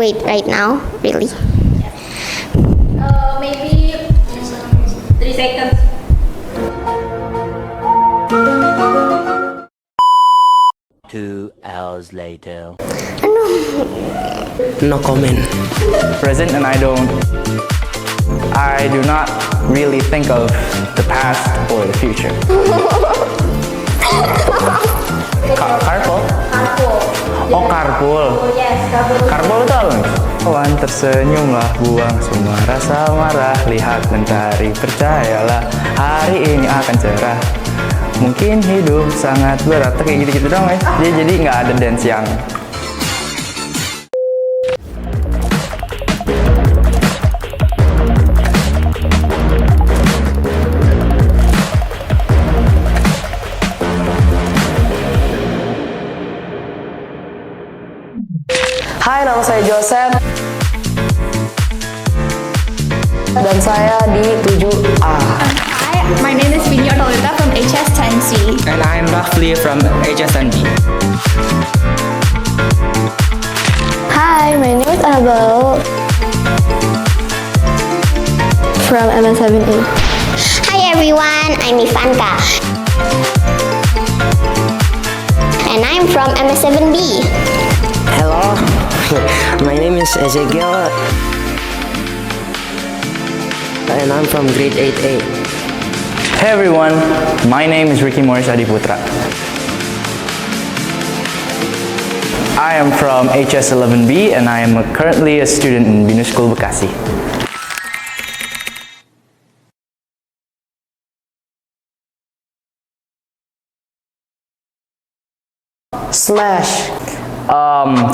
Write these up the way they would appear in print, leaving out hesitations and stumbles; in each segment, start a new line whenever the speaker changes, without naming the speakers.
wait right now, really.
Maybe 3 seconds.
Two hours later.
No comment.
Present, and I do not really think of the past or the future. Carpool? Oh, carpool.
Yes, carpool.
Carpool itu apa? Kawan tersenyumlah, buang semua rasa marah, lihat mentari, percayalah hari ini akan cerah. Mungkin hidup sangat berat, kayak gitu-gitu dong guys. Jadi nggak ada dance yang
Hai, nama saya Joseph. Dan saya di 7A.
Hi, my name is Biar from HS10C.
And I'm roughly from HS10B.
Hi, my name is Abel from MS7A.
Hi everyone, I'm Ivanka. And I'm from MS7B.
Hello, my name is Ezekiel. And I'm from grade 8A.
Hey everyone, my name is Ricky Morris Adiputra. I am from HS11B and I am currently a student in BINUS SCHOOL Bekasi.
Smash.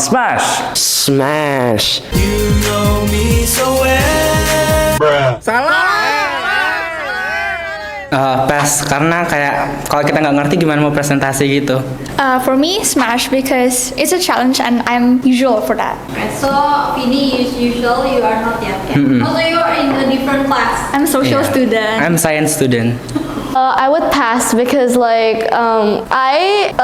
Smash.
Smash.
Pass, karena kayak kalau kita nggak ngerti gimana mau presentasi gitu.
For me, Smash, because it's a challenge and I'm usual for that.
Right, so Vini is usual, you are not yet. Also, you are in a different class.
I'm a social student.
I'm science student.
I would pass because I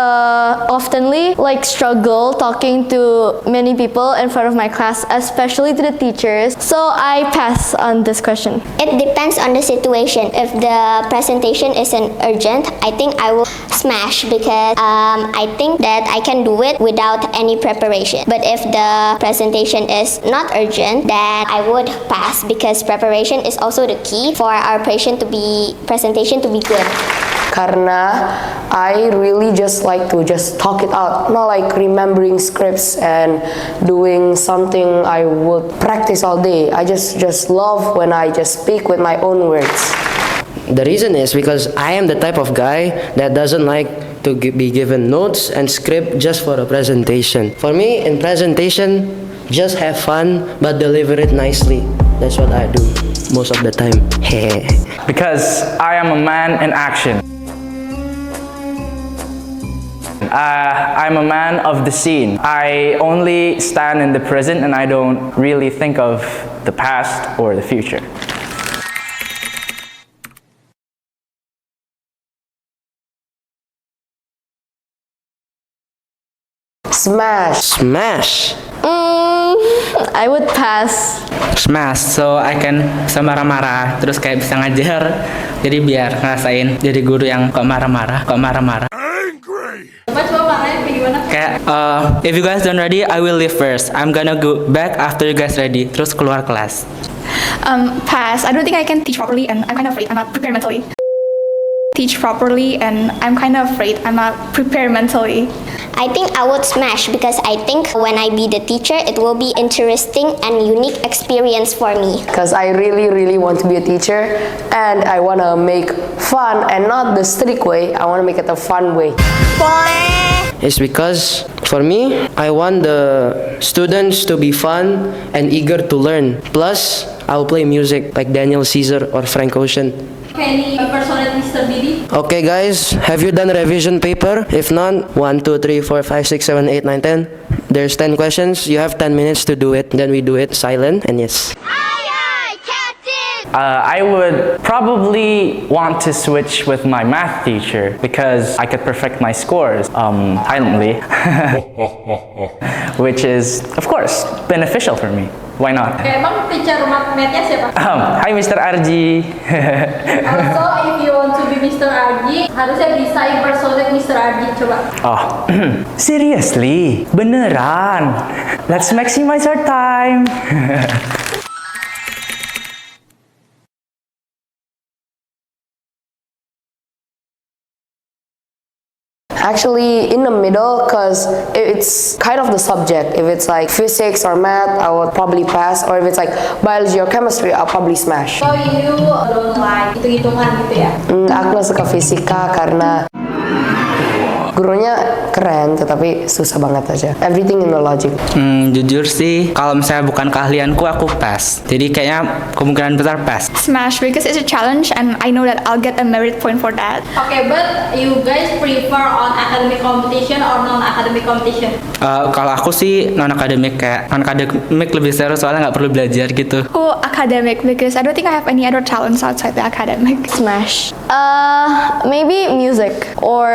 oftenly struggle talking to many people in front of my class, especially to the teachers. So I pass on this question.
It depends on the situation. If the presentation isn't urgent, I think I will smash because I think that I can do it without any preparation. But if the presentation is not urgent, then I would pass because preparation is also the key for our presentation to be good.
Karena I really just like to just talk it out, not like remembering scripts and doing something I would practice all day. I just love when I just speak with my own words. The reason is because I am the type of guy that doesn't like to be given notes and script just for a presentation. For me, in presentation, just have fun but deliver it nicely. That's what I do most of the time.
Because I am a man in action. I'm a man of the scene. I only stand in the present and I don't really think of the past or the future.
Smash. Smash.
I would pass.
Smash, so I can bisa marah-marah, terus kayak bisa ngajar. Jadi biar ngerasain jadi guru yang kok marah-marah.
Coba marahnya gimana?
Kayak, if you guys don't ready, I will leave first. I'm gonna go back after you guys ready. Terus keluar kelas.
Pass. I don't think I can teach properly and I'm kind of afraid I'm not prepared mentally. Teach properly and I'm kind of afraid I'm not prepared mentally.
I think I would smash because I think when I be the teacher, it will be interesting and unique experience for me.
Because I really want to be a teacher and I want to make fun and not the strict way. I want to make it a fun way. It's because for me, I want the students to be fun and eager to learn. Plus, I'll play music like Daniel Caesar or Frank Ocean.
Can you impersonate Mr. Didi?
Okay guys, have you done revision paper? If not, 1, 2, 3, 4, 5, 6, 7, 8, 9, 10. There's 10 questions. You have 10 minutes to do it. Then we do it silent and yes.
Aye, aye, Captain!
I would probably want to switch with my math teacher because I could perfect my scores silently, which is, of course, beneficial for me. Why not?
Oke, emang teacher math-nya siapa?
Hi Mr. Arji.
Also, if you want to be Mr. Arji, harusnya bisa impersonate Mr. Arji, coba.
Oh, seriously? Beneran? Let's maximize our time.
Actually, in the middle, because it's kind of the subject. If it's like physics or math, I would probably pass. Or if it's like biology or chemistry, I'll probably smash.
So you don't like hitung-hitungan gitu ya?
Aku nggak suka fisika karena gurunya keren, tetapi susah banget aja. Everything in the logic.
Jujur sih, kalau misalnya bukan keahlianku, aku pass. Jadi kayaknya kemungkinan besar pass.
Smash because it's a challenge and I know that I'll get a merit point for that.
Okay, but you guys prefer on academic competition or non-academic competition?
Kalau aku sih non-akademik, kayak non-akademik lebih seru soalnya nggak perlu belajar gitu.
Oh, academic because I don't think I have any other talents outside the academic.
Smash. Maybe music or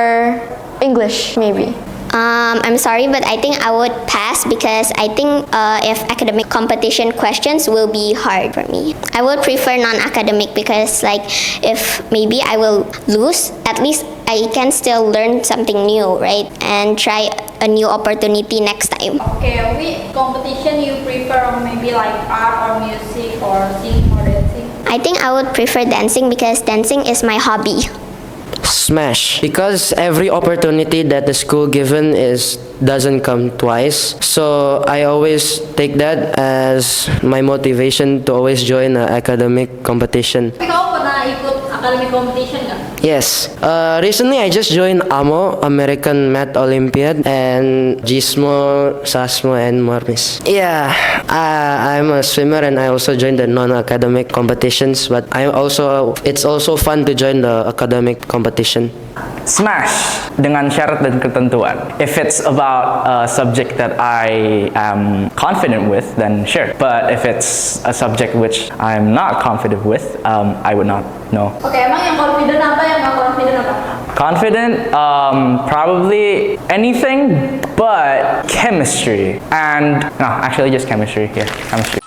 English, maybe.
I'm sorry, but I think I would pass because I think if academic competition questions will be hard for me. I would prefer non-academic because like if maybe I will lose, at least I can still learn something new, right? And try a new opportunity next time.
Okay, which competition you prefer? Maybe like art or music or singing or dancing?
I think I would prefer dancing because dancing is my hobby.
Smash, because every opportunity that the school given doesn't come twice, so I always take that as my motivation to always join an academic competition.
Tapi kamu pernah ikut academic competition nggak?
Yes, recently I just joined AMO, American Math Olympiad, and GISMO, SASMO, and Marmis. Yeah, I'm a swimmer and I also joined the non-academic competitions, but it's also fun to join the academic competition.
Smash dengan syarat dan ketentuan. If it's about a subject that I am confident with, then sure. But if it's a subject which I'm not confident with, I would not. No.
Oke, emang yang confident apa, yang nggak confident apa?
Confident, probably anything but chemistry. And no, actually just chemistry. Yeah, chemistry.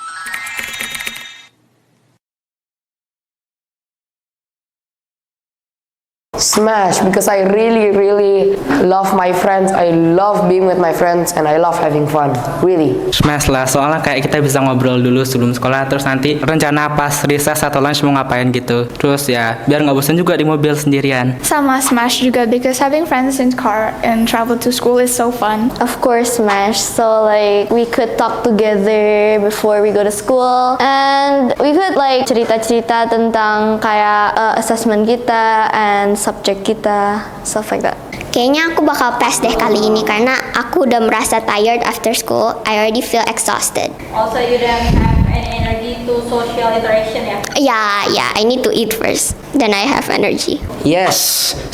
Smash, because I really love my friends. I love being with my friends and I love having fun. Really.
Smash lah, soalnya kayak kita bisa ngobrol dulu sebelum sekolah, terus nanti rencana pas recess atau lunch mau ngapain gitu. Terus ya, biar nggak bosan juga di mobil sendirian.
Sama smash juga because having friends in car and travel to school is so fun.
Of course, Smash. So like we could talk together before we go to school, and we could like cerita-cerita tentang kayak assessment kita and subject kita, stuff like that.
Kayaknya aku bakal pass deh kali ini karena aku udah merasa tired after school. I already feel exhausted.
Also, you don't have any energy to social interaction ya?
Yeah, I need to eat first. Then I have energy.
Yes,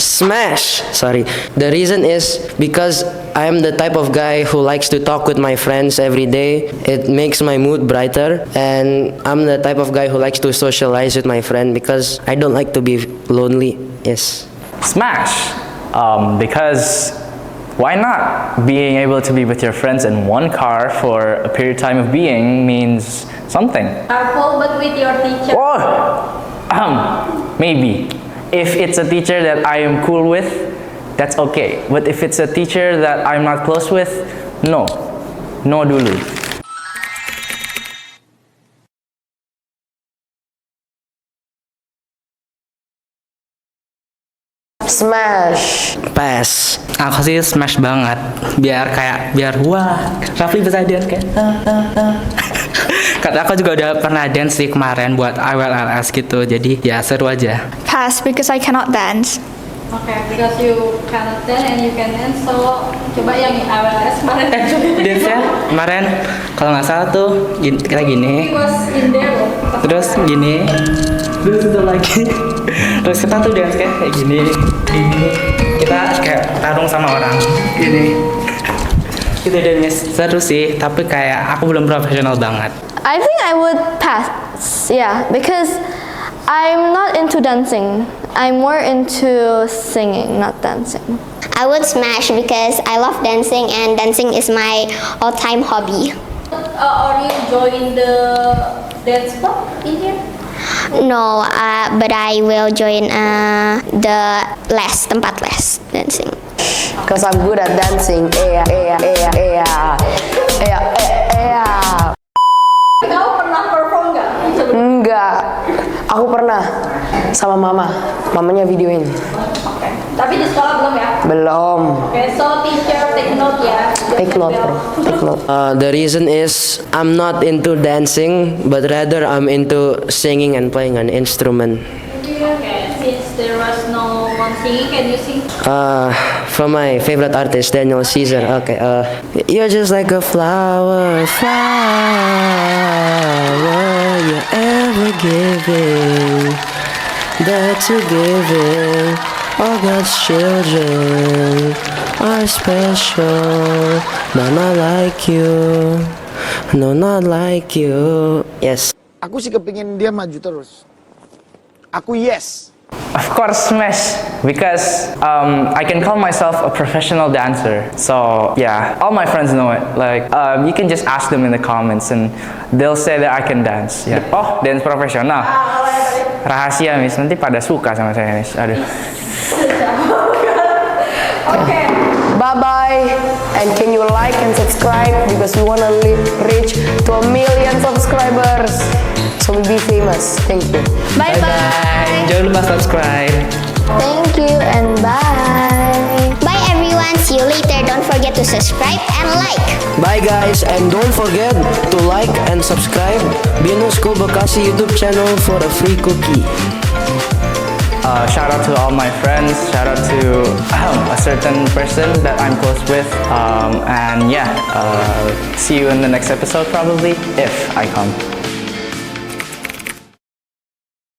smash. Sorry. The reason is because I am the type of guy who likes to talk with my friends every day. It makes my mood brighter, and I'm the type of guy who likes to socialize with my friend because I don't like to be lonely. Yes.
Smash, because why not? Being able to be with your friends in one car for a period of time of being means something.
Careful, but with your teacher.
Maybe. If it's a teacher that I am cool with, that's okay. But if it's a teacher that I'm not close with, no. No dulu.
Smash.
Pass.
Aku sih smash banget, biar wah, Rafli bisa dance kayak. Kata aku juga udah pernah dance sih kemarin buat IWLS gitu, jadi ya seru aja.
Pass because I cannot dance.
Okay, because you cannot dance and you can dance, so coba yang AWS kemarin.
Dance-nya kemarin kalau nggak salah tuh kita gini,
He was in there loh.
terus gini, terus itu lagi, terus kita tuh dance kayak gini, kita kayak tarung sama orang, gini. Ide-idenya seru sih, tapi kayak aku belum profesional banget.
I think I would pass. Yeah, because I'm not into dancing. I'm more into singing, not dancing.
I would smash because I love dancing and dancing is my all-time hobby.
Are you enjoying the dance club in here?
No, but I will join the tempat les dancing.
Cause I'm good at dancing.
Kau pernah perform nggak sebelum?
Enggak. Aku pernah sama mama. Mamanya videoin.
Oke. Tapi di sekolah belum ya?
Belum.
Oke, so teacher take note ya.
Take note, bro. Take note.
The reason is I'm not into dancing, but rather I'm into singing and playing an instrument.
Okay, since there was no one singing, can you sing?
From my favorite artist, Daniel Caesar. Okay. You're just like a flower, you're ever giving, that you're giving. All God's children are special. No, not like you. No, not like you. Yes.
Aku sih kepingin dia maju terus. Aku yes.
Of course, smash, because I can call myself a professional dancer. So yeah, all my friends know it. Like you can just ask them in the comments, and they'll say that I can dance. Yeah. Oh, dance profesional. Rahasia, Miss. Nanti pada suka sama saya, Miss. Aduh.
Okay.
Bye bye. And can you like and subscribe because we wanna reach to 1 million subscribers. So we'll be famous. Thank you.
Bye bye.
Jangan lupa subscribe.
Thank you and bye.
Bye everyone, see you later. Don't forget to subscribe and like.
Bye guys, and don't forget to like and subscribe BINUS SCHOOL Bekasi YouTube channel for a free cookie.
Shout out to all my friends. Shout out to a certain person that I'm close with. And yeah, see you in the next episode probably, if I come.